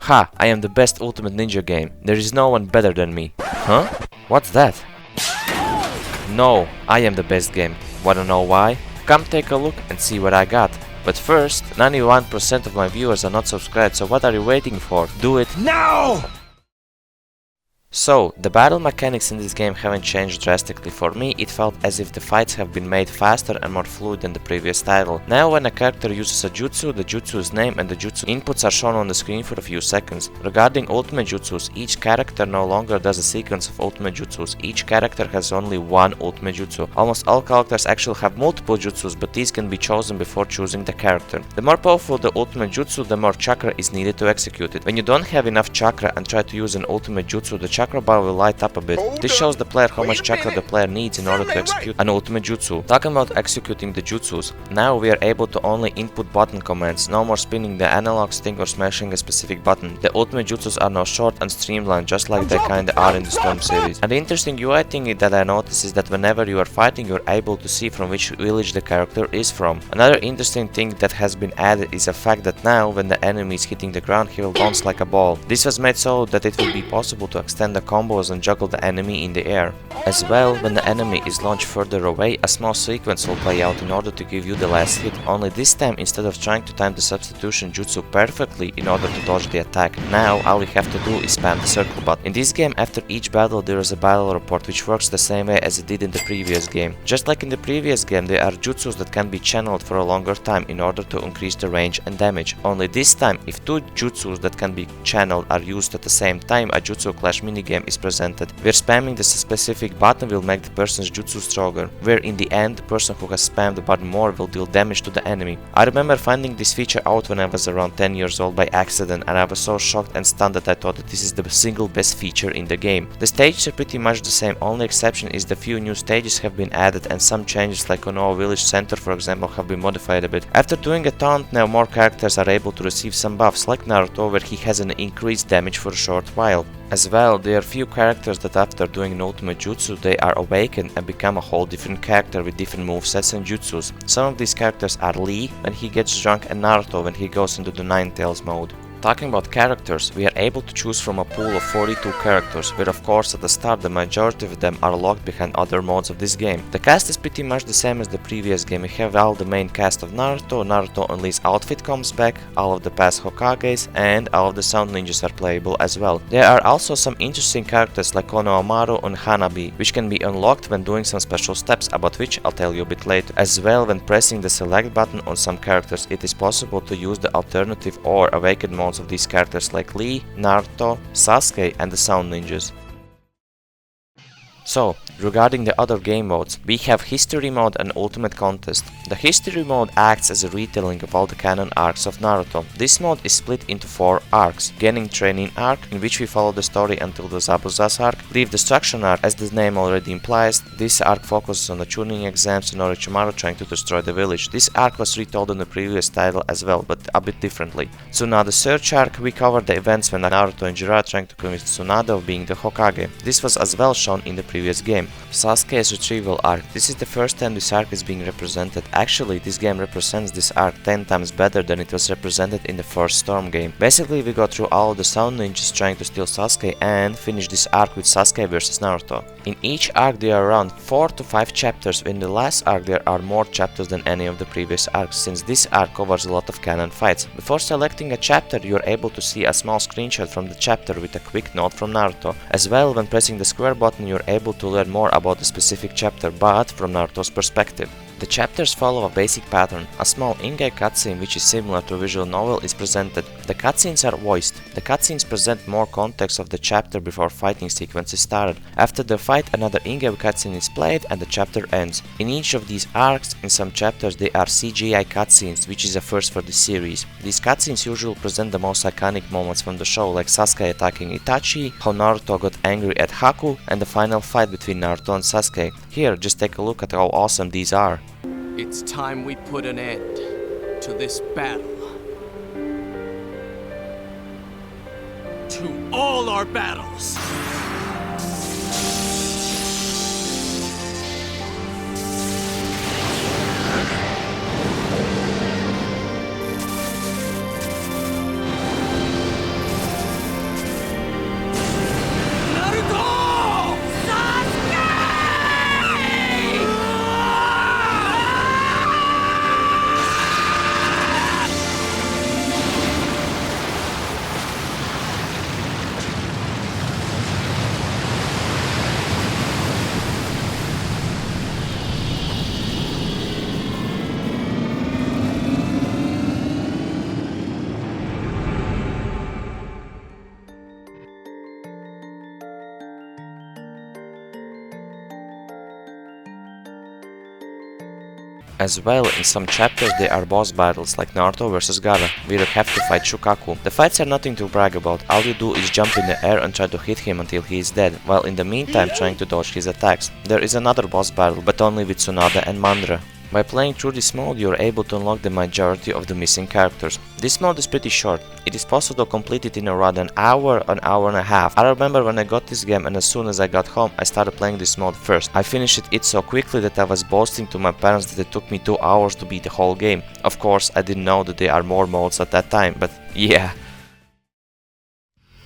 Ha! I am the best Ultimate Ninja game. There is no one better than me. Huh? What's that? No, I am the best game. Wanna know why? Come take a look and see what I got. But first, 91% of my viewers are not subscribed, so what are you waiting for? Do it now! So, the battle mechanics in this game haven't changed drastically. For me, it felt as if the fights have been made faster and more fluid than the previous title. Now when a character uses a jutsu, the jutsu's name and the jutsu inputs are shown on the screen for a few seconds. Regarding ultimate jutsus, each character no longer does a sequence of ultimate jutsus. Each character has only one ultimate jutsu. Almost all characters actually have multiple jutsus, but these can be chosen before choosing the character. The more powerful the ultimate jutsu, the more chakra is needed to execute it. When you don't have enough chakra and try to use an ultimate jutsu, the chakra bar will light up a bit. This shows the player how much chakra the player needs in order to execute an ultimate jutsu. Talking about executing the jutsus, now we are able to only input button commands, no more spinning the analog stick or smashing a specific button. The ultimate jutsus are now short and streamlined, just like they kinda are in the Storm series. And the interesting UI thing that I noticed is that whenever you are fighting, you are able to see from which village the character is from. Another interesting thing that has been added is the fact that now when the enemy is hitting the ground, he will bounce like a ball. This was made so that it will be possible to extend the combos and juggle the enemy in the air. As well, when the enemy is launched further away, a small sequence will play out in order to give you the last hit. Only this time, instead of trying to time the substitution jutsu perfectly in order to dodge the attack, now all you have to do is spam the circle button. In this game, after each battle there is a battle report which works the same way as it did in the previous game. Just like in the previous game, there are jutsus that can be channeled for a longer time in order to increase the range and damage. Only this time, if two jutsus that can be channeled are used at the same time, a jutsu clash minigame is presented, where spamming the specific button will make the person's jutsu stronger, where in the end, the person who has spammed the button more will deal damage to the enemy. I remember finding this feature out when I was around 10 years old by accident, and I was so shocked and stunned that I thought that this is the single best feature in the game. The stages are pretty much the same, only exception is the few new stages have been added and some changes like on our village center for example have been modified a bit. After doing a taunt, now more characters are able to receive some buffs like Naruto, where he has an increased damage for a short while. As well, there are few characters that after doing an ultimate jutsu, they are awakened and become a whole different character with different movesets and jutsus. Some of these characters are Lee when he gets drunk and Naruto when he goes into the Nine Tails mode. Talking about characters, we are able to choose from a pool of 42 characters, where of course at the start the majority of them are locked behind other modes of this game. The cast is pretty much the same as the previous game. We have all the main cast of Naruto and Lee's outfit comes back, all of the past Hokages, and all of the Sound Ninjas are playable as well. There are also some interesting characters like Konohamaru and Hanabi, which can be unlocked when doing some special steps, about which I'll tell you a bit later. As well, when pressing the select button on some characters, it is possible to use the alternative or awakened mode of these characters like Lee, Naruto, Sasuke and the Sound Ninjas. So, regarding the other game modes, we have History Mode and Ultimate Contest. The History Mode acts as a retelling of all the canon arcs of Naruto. This mode is split into 4 arcs. Genin Training Arc, in which we follow the story until the Zabuza's arc. Leaf Destruction Arc, as the name already implies, this arc focuses on the tuning exams and Orochimaru trying to destroy the village. This arc was retold in the previous title as well, but a bit differently. Tsunade Search Arc, we covered the events when Naruto and Jiraiya trying to convince Tsunade of being the Hokage. This was as well shown in the previous game. Sasuke's Retrieval Arc, this is the first time this arc is being represented. Actually, this game represents this arc 10 times better than it was represented in the first Storm game. Basically, we go through all of the Sound Ninjas trying to steal Sasuke and finish this arc with Sasuke vs Naruto. In each arc there are around 4 to 5 chapters. In the last arc there are more chapters than any of the previous arcs, since this arc covers a lot of canon fights. Before selecting a chapter, you are able to see a small screenshot from the chapter with a quick note from Naruto. As well, when pressing the square button, you are able to learn more about the specific chapter, but from Naruto's perspective. The chapters follow a basic pattern. A small in-game cutscene which is similar to a visual novel is presented. The cutscenes are voiced. The cutscenes present more context of the chapter before fighting sequences started. After the fight, another in-game cutscene is played and the chapter ends. In each of these arcs, in some chapters they are CGI cutscenes, which is a first for the series. These cutscenes usually present the most iconic moments from the show, like Sasuke attacking Itachi, how Naruto got angry at Haku, and the final fight between Naruto and Sasuke. Here, just take a look at how awesome these are. It's time we put an end to this battle. To all our battles! As well, in some chapters there are boss battles like Naruto vs Gaara, where you have to fight Shukaku. The fights are nothing to brag about, all you do is jump in the air and try to hit him until he is dead, while in the meantime trying to dodge his attacks. There is another boss battle, but only with Tsunade and Mandra. By playing through this mode, you are able to unlock the majority of the missing characters. This mode is pretty short. It is possible to complete it in around an hour and a half. I remember when I got this game and as soon as I got home, I started playing this mode first. I finished it so quickly that I was boasting to my parents that it took me 2 hours to beat the whole game. Of course, I didn't know that there are more modes at that time, but yeah.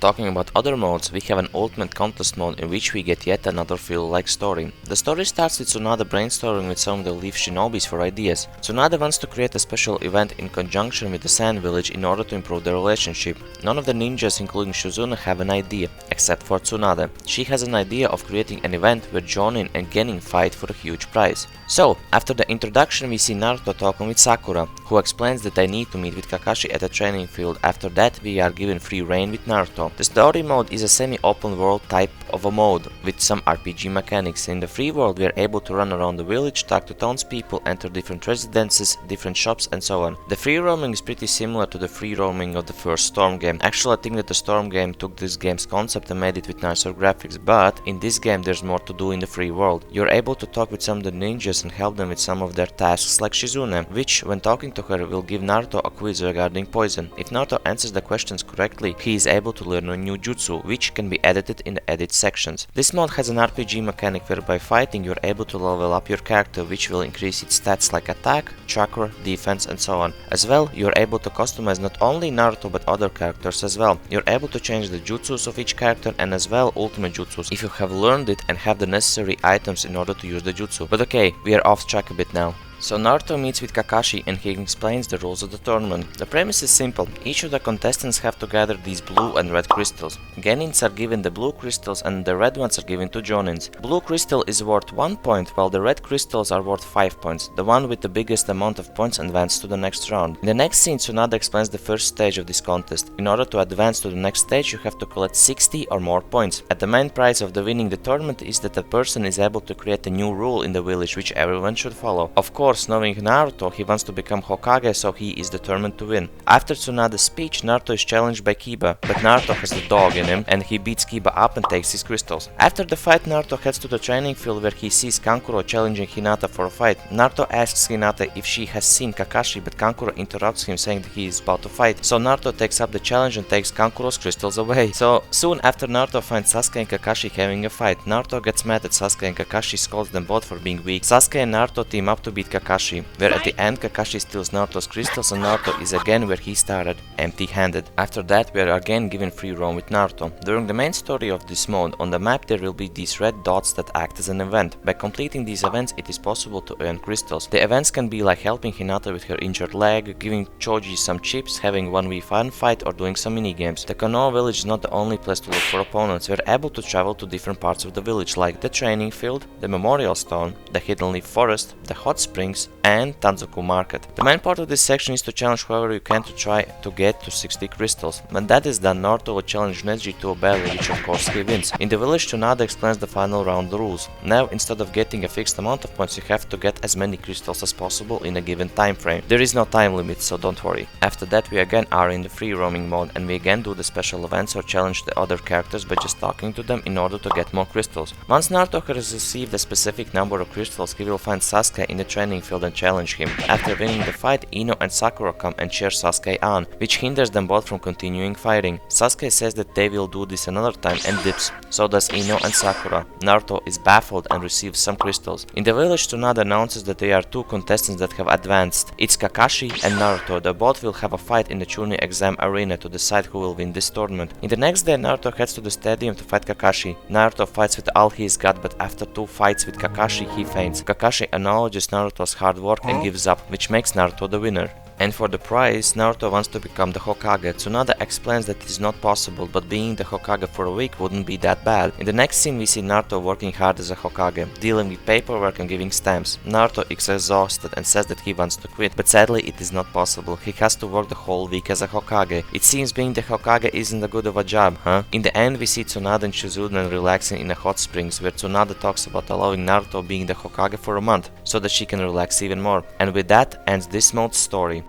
Talking about other modes, we have an ultimate contest mode in which we get yet another feel-like story. The story starts with Tsunade brainstorming with some of the Leaf Shinobis for ideas. Tsunade wants to create a special event in conjunction with the Sand Village in order to improve their relationship. None of the ninjas, including Shizune, have an idea, except for Tsunade. She has an idea of creating an event where Jonin and Genin fight for a huge prize. So, after the introduction we see Naruto talking with Sakura, who explains that they need to meet with Kakashi at a training field. After that we are given free reign with Naruto. The story mode is a semi-open world type of a mode with some RPG mechanics. In the free world we are able to run around the village, talk to townspeople, enter different residences, different shops and so on. The free roaming is pretty similar to the free roaming of the first Storm game. Actually I think that the Storm game took this game's concept and made it with nicer graphics, but in this game there's more to do in the free world. You're able to talk with some of the ninjas and help them with some of their tasks like Shizune, which when talking to her will give Naruto a quiz regarding poison. If Naruto answers the questions correctly, he is able to learn a new jutsu, which can be edited in the edit sections. This mode has an RPG mechanic where by fighting you're able to level up your character, which will increase its stats like attack, chakra, defense and so on. As well, you're able to customize not only Naruto but other characters as well. You're able to change the jutsus of each character and as well ultimate jutsus if you have learned it and have the necessary items in order to use the jutsu. But okay, we are off track a bit now. So Naruto meets with Kakashi and he explains the rules of the tournament. The premise is simple. Each of the contestants have to gather these blue and red crystals. Genins are given the blue crystals and the red ones are given to Jonins. Blue crystal is worth 1 point while the red crystals are worth 5 points. The one with the biggest amount of points advances to the next round. In the next scene, Tsunade explains the first stage of this contest. In order to advance to the next stage, you have to collect 60 or more points. And the main prize of the winning the tournament is that a person is able to create a new rule in the village which everyone should follow. Of course, knowing Naruto, he wants to become Hokage, so he is determined to win. After Tsunade's speech, Naruto is challenged by Kiba, but Naruto has the dog in him and he beats Kiba up and takes his crystals. After the fight, Naruto heads to the training field where he sees Kankuro challenging Hinata for a fight. Naruto asks Hinata if she has seen Kakashi, but Kankuro interrupts him saying that he is about to fight. So Naruto takes up the challenge and takes Kankuro's crystals away. So soon after Naruto finds Sasuke and Kakashi having a fight. Naruto gets mad at Sasuke and Kakashi scolds them both for being weak. Sasuke and Naruto team up to beat Kakashi, where at the end Kakashi steals Naruto's crystals and Naruto is again where he started, empty-handed. After that we are again given free roam with Naruto. During the main story of this mode, on the map there will be these red dots that act as an event. By completing these events it is possible to earn crystals. The events can be like helping Hinata with her injured leg, giving Choji some chips, having 1v1 fight or doing some minigames. The Konoha village is not the only place to look for opponents. We are able to travel to different parts of the village like the training field, the memorial stone, the hidden leaf forest, the hot springs and Tanzaku market. The main part of this section is to challenge whoever you can to try to get to 60 crystals. When that is done, Naruto will challenge Neji to a battle, which of course he wins. In the village, Tsunade explains the final round rules. Now, instead of getting a fixed amount of points, you have to get as many crystals as possible in a given time frame. There is no time limit, so don't worry. After that, we again are in the free roaming mode and we again do the special events or challenge the other characters by just talking to them in order to get more crystals. Once Naruto has received a specific number of crystals, he will find Sasuke in the training field and challenge him. After winning the fight, Ino and Sakura come and cheer Sasuke on, which hinders them both from continuing fighting. Sasuke says that they will do this another time and dips. So does Ino and Sakura. Naruto is baffled and receives some crystals. In the village, Tsunade announces that there are two contestants that have advanced. It's Kakashi and Naruto. They both will have a fight in the Chunin exam arena to decide who will win this tournament. In the next day, Naruto heads to the stadium to fight Kakashi. Naruto fights with all he's got, but after 2 fights with Kakashi, he faints. Kakashi acknowledges Naruto's hard work and gives up, which makes Naruto the winner. And for the prize, Naruto wants to become the Hokage. Tsunade explains that it is not possible, but being the Hokage for a week wouldn't be that bad. In the next scene we see Naruto working hard as a Hokage, dealing with paperwork and giving stamps. Naruto is exhausted and says that he wants to quit, but sadly it is not possible. He has to work the whole week as a Hokage. It seems being the Hokage isn't a good of a job, huh? In the end we see Tsunade and Shizunen relaxing in a hot springs, where Tsunade talks about allowing Naruto being the Hokage for a month, so that she can relax even more. And with that ends this mode's story.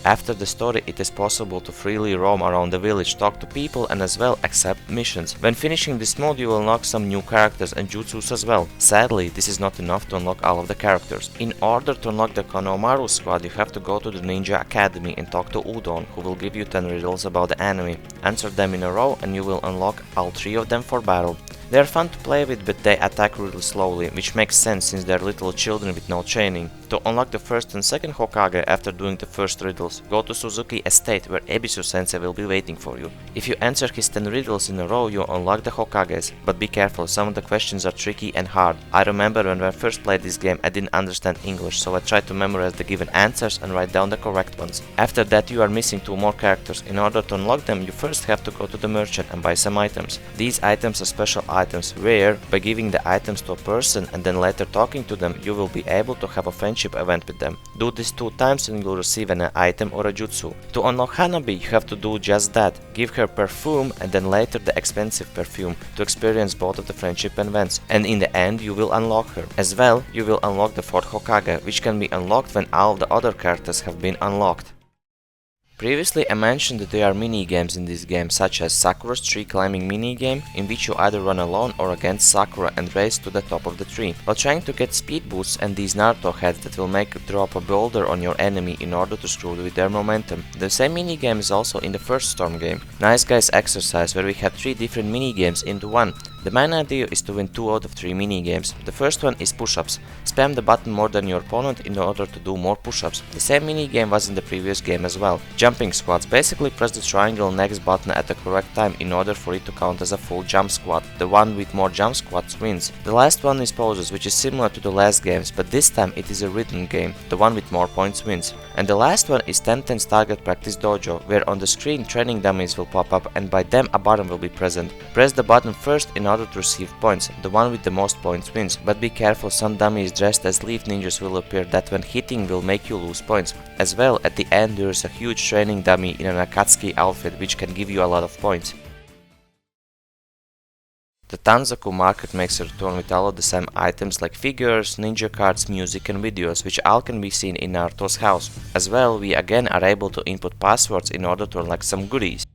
After the story, it is possible to freely roam around the village, talk to people and as well accept missions. When finishing this mode, you will unlock some new characters and jutsus as well. Sadly, this is not enough to unlock all of the characters. In order to unlock the Konohamaru squad, you have to go to the Ninja Academy and talk to Udon, who will give you 10 riddles about the anime. Answer them in a row and you will unlock all 3 of them for battle. They are fun to play with, but they attack really slowly, which makes sense since they are little children with no training. To unlock the first and second Hokage after doing the first riddles, go to Suzuki Estate where Ebisu Sensei will be waiting for you. If you answer his 10 riddles in a row, you unlock the Hokages, but be careful, some of the questions are tricky and hard. I remember when I first played this game I didn't understand English, so I tried to memorize the given answers and write down the correct ones. After that you are missing 2 more characters. In order to unlock them, you first have to go to the merchant and buy some items. These items are special items where, by giving the items to a person and then later talking to them, you will be able to have a friendship event with them. Do this 2 times and you will receive an item or a jutsu. To unlock Hanabi, you have to do just that. Give her perfume and then later the expensive perfume to experience both of the friendship events, and in the end you will unlock her. As well, you will unlock the 4th Hokage, which can be unlocked when all the other characters have been unlocked. Previously I mentioned that there are mini-games in this game, such as Sakura's tree climbing mini-game, in which you either run alone or against Sakura and race to the top of the tree, while trying to get speed boosts and these Naruto heads that will make you drop a boulder on your enemy in order to screw with their momentum. The same mini-game is also in the first Storm game, Nice Guys Exercise, where we have 3 different mini-games into one. The main idea is to win 2 out of 3 mini-games. The first one is push-ups. Spam the button more than your opponent in order to do more push-ups. The same mini-game was in the previous game as well. Jumping squats. Basically press the triangle next button at the correct time in order for it to count as a full jump squat. The one with more jump squats wins. The last one is poses, which is similar to the last games, but this time it is a written game. The one with more points wins. And the last one is 10-10's Target Practice Dojo, where on the screen training dummies will pop up and by them a button will be present. Press the button first in order to receive points. The one with the most points wins, but be careful, some dummies dressed as leaf ninjas will appear that when hitting will make you lose points. As well, at the end there is a huge training dummy in an Akatsuki outfit which can give you a lot of points. The Tanzaku market makes a return with all of the same items like figures, ninja cards, music and videos, which all can be seen in Naruto's house. As well, we again are able to input passwords in order to unlock some goodies.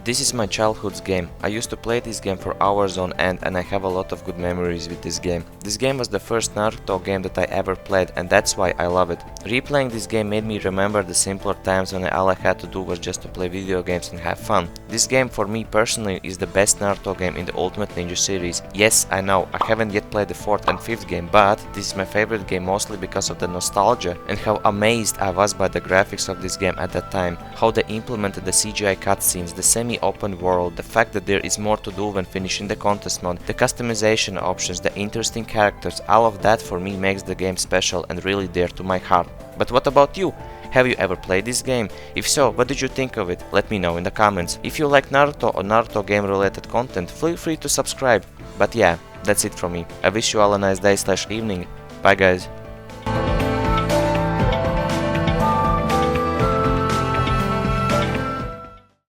This is my childhood's game. I used to play this game for hours on end and I have a lot of good memories with this game. This game was the first Naruto game that I ever played and that's why I love it. Replaying this game made me remember the simpler times when all I had to do was just to play video games and have fun. This game for me personally is the best Naruto game in the Ultimate Ninja series. Yes, I know, I haven't yet played the 4th and 5th game, but this is my favorite game mostly because of the nostalgia and how amazed I was by the graphics of this game at that time. How they implemented the CGI cutscenes, the semi-open world, the fact that there is more to do when finishing the contest mode, the customization options, the interesting characters, all of that for me makes the game special and really dear to my heart. But what about you? Have you ever played this game? If so, what did you think of it? Let me know in the comments. If you like Naruto or Naruto game related content, feel free to subscribe. But yeah, that's it from me. I wish you all a nice day/evening. Bye guys.